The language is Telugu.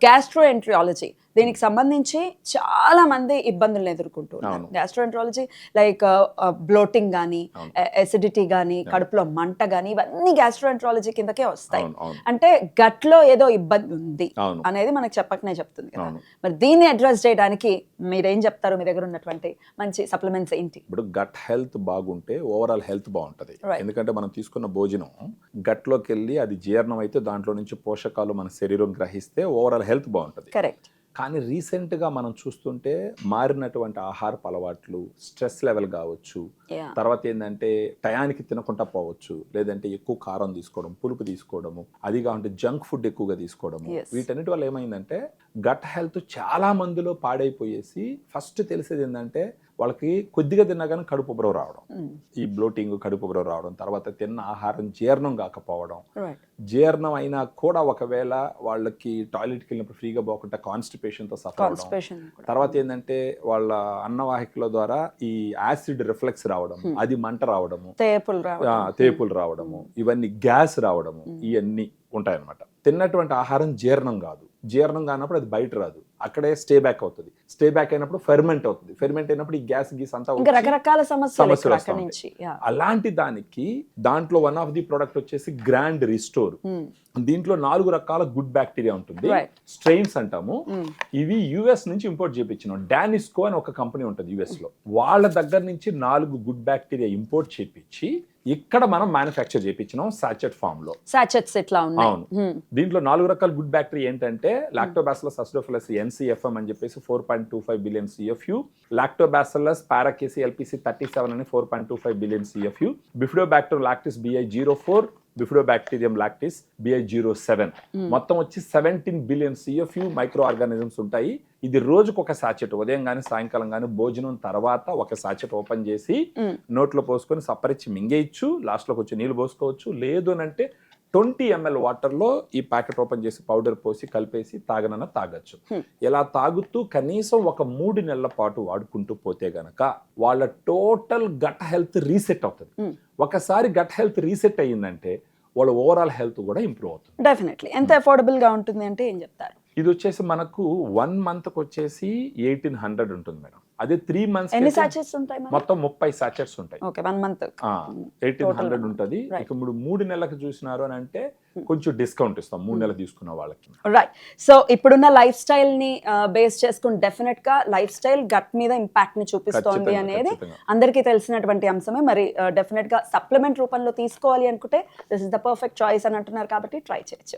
గ్యాస్ట్రోఎంట్రియాలజీ దీనికి సంబంధించి చాలా మంది ఇబ్బందులను ఎదుర్కొంటున్నారు. గ్యాస్ట్రోఎంట్రాలజీ లైక్ బ్లోటింగ్ కానీ, ఎసిడిటీ కానీ, కడుపులో మంట కానీ, ఇవన్నీ గ్యాస్ట్రోఎంట్రాలజీ కిందకే వస్తాయి. అంటే గట్లో ఏదో ఇబ్బంది ఉంది అనేది మనకు చెప్పకనే చెప్తుంది కదా. మరి దీన్ని అడ్రస్ చేయడానికి మీరేం చెప్తారు? మీ దగ్గర ఉన్నటువంటి మంచి సప్లిమెంట్స్ ఏంటి? ఇప్పుడు గట్ హెల్త్ బాగుంటే ఓవరాల్ హెల్త్ బాగుంటది. ఎందుకంటే మనం తీసుకున్న భోజనం గట్లోకి వెళ్ళి అది జీర్ణం అయితే దాంట్లో నుంచి పోషకాలు మన శరీరం గ్రహిస్తే ఓవరాల్ హెల్త్ బాగుంటది. కరెక్ట్. కానీ రీసెంట్గా మనం చూస్తుంటే మారినటువంటి ఆహారపు అలవాట్లు, స్ట్రెస్ లెవెల్ కావచ్చు, తర్వాత ఏంటంటే టయానికి తినకుండా పోవచ్చు, లేదంటే ఎక్కువ కారం తీసుకోవడం, పులుపు తీసుకోవడము, అది కాకుంటే జంక్ ఫుడ్ ఎక్కువగా తీసుకోవడము, వీటన్నిటి వల్ల ఏమైందంటే గట్ హెల్త్ చాలా మందిలో పాడైపోయేసి ఫస్ట్ తెలిసేది ఏంటంటే వాళ్ళకి కొద్దిగా తిన్నా కానీ కడుపు ఉబ్బరం రావడం, ఈ బ్లోటింగ్, కడుపు ఉబ్బరం రావడం, తర్వాత తిన్న ఆహారం జీర్ణం కాకపోవడం, జీర్ణం అయినా కూడా ఒకవేళ వాళ్ళకి టాయిలెట్కి వెళ్ళినప్పుడు ఫ్రీగా పోకుండా కాన్స్టిపేషన్తో సఫర్ అవడం, తర్వాత ఏంటంటే వాళ్ళ అన్నవాహికల ద్వారా ఈ యాసిడ్ రిఫ్లెక్స్ రావడం, అది మంట రావడము, తేపులు రావడము, ఇవన్నీ గ్యాస్ రావడము, ఇవన్నీ ఉంటాయన్నమాట. తిన్నటువంటి ఆహారం జీర్ణం కాదు, జీర్ణం కానప్పుడు అది బయట రాదు, అక్కడే స్టే బ్యాక్ అవుతుంది, స్టే బ్యాక్ అయినప్పుడు ఫెర్మెంట్ అవుతుంది, ఫెర్మెంట్ అయినప్పుడు ఈ గ్యాస్ గీస్ అంతా రకరకాల సమస్యలు అలాంటి దానికి దాంట్లో వన్ ఆఫ్ ది ప్రొడక్ట్ వచ్చేసి గ్రాండ్ రిస్టోర్. దీంట్లో 4 రకాల గుడ్ బ్యాక్టీరియా ఉంటుంది, స్ట్రెయిన్స్ అంటాము. ఇవి యుఎస్ నుంచి ఇంపోర్ట్ చేయించినాం. డానిస్కో అని ఒక కంపెనీ ఉంటుంది యుఎస్ లో, వాళ్ళ దగ్గర నుంచి 4 గుడ్ బ్యాక్టీరియా ఇంపోర్ట్ చేయించి ఇక్కడ మనం మ్యానుఫ్యాక్చర్ చేయించినాం సాచెట్ ఫామ్ లో. సాచెట్స్ ఎట్లా ఉన్నాయి? అవును. దీంట్లో 4 రకాల గుడ్ బ్యాక్టీరియా ఏంటంటే లాక్టోబాసిల్లస్ అసిడోఫిలస్ NCFM అని చెప్పేసి 4.25 billion CFU, lactobacillus paracasei LPC 37 అని 4.25 billion CFU, bifidobacterium lactis BI04, bifidobacterium lactis BI07, మొత్తం వచ్చి 17 బిలియన్ CFU మైక్రో ఆర్గానిజమ్స్ ఉంటాయి. ఇది రోజుకు ఒక సాచెట్, ఉదయం కానీ సాయంకాలం కానీ భోజనం తర్వాత ఒక సాచెట్ ఓపెన్ చేసి నోట్లో పోసుకొని సప్పరించి మింగేయచ్చు, లాస్ట్లో కొంచెం నీళ్ళు పోసుకోవచ్చు, లేదు అంటే 20 ml వాటర్లో ఈ ప్యాకెట్ ఓపెన్ చేసి పౌడర్ పోసి కలిపేసి తాగనన్నా తాగొచ్చు. ఇలా తాగుతూ కనీసం ఒక 3 నెలల పాటు వాడుకుంటూ పోతే గనక వాళ్ళ టోటల్ గట్ హెల్త్ రీసెట్ అవుతుంది. ఒకసారి గట్ హెల్త్ రీసెట్ అయ్యిందంటే వాళ్ళ ఓవరాల్ హెల్త్ కూడా ఇంప్రూవ్ అవుతుంది. డెఫినెట్లీ. ఎంత అఫోర్డబుల్ గా ఉంటుంది అంటే ఏం చెప్తారు? ఇది వచ్చేసి మనకు 1 month వచ్చేసి 1800 ఉంటుంది మేడం. అదే 3 months ఎన్ని సాచెట్స్ ఉంటాయి? మొత్తం 30 సాచెట్స్ ఉంటాయి. ఓకే, 1 month 1800 ఉంటుంది. ఇక 3 నెలలకు చూసినారు అని అంటే కొంచెం డిస్కౌంట్ ఇస్తాం 3 నెలలు తీసుకున్న వాళ్ళకి. రైట్. సో ఇప్పుడున్న లైఫ్ స్టైల్ ని బేస్ చేసుకుని డెఫినెట్ గా లైఫ్ స్టైల్ గట్ మీద ఇంపాక్ట్ ని చూపిస్తోంది అనేది అందరికీ తెలిసినటువంటి అంశమే. మరి డెఫినెట్ గా సప్లిమెంట్ రూపంలో తీసుకోవాలి అనుకుంటే this is the perfect choice అని అంటున్నారు కాబట్టి ట్రై చేయొచ్చు.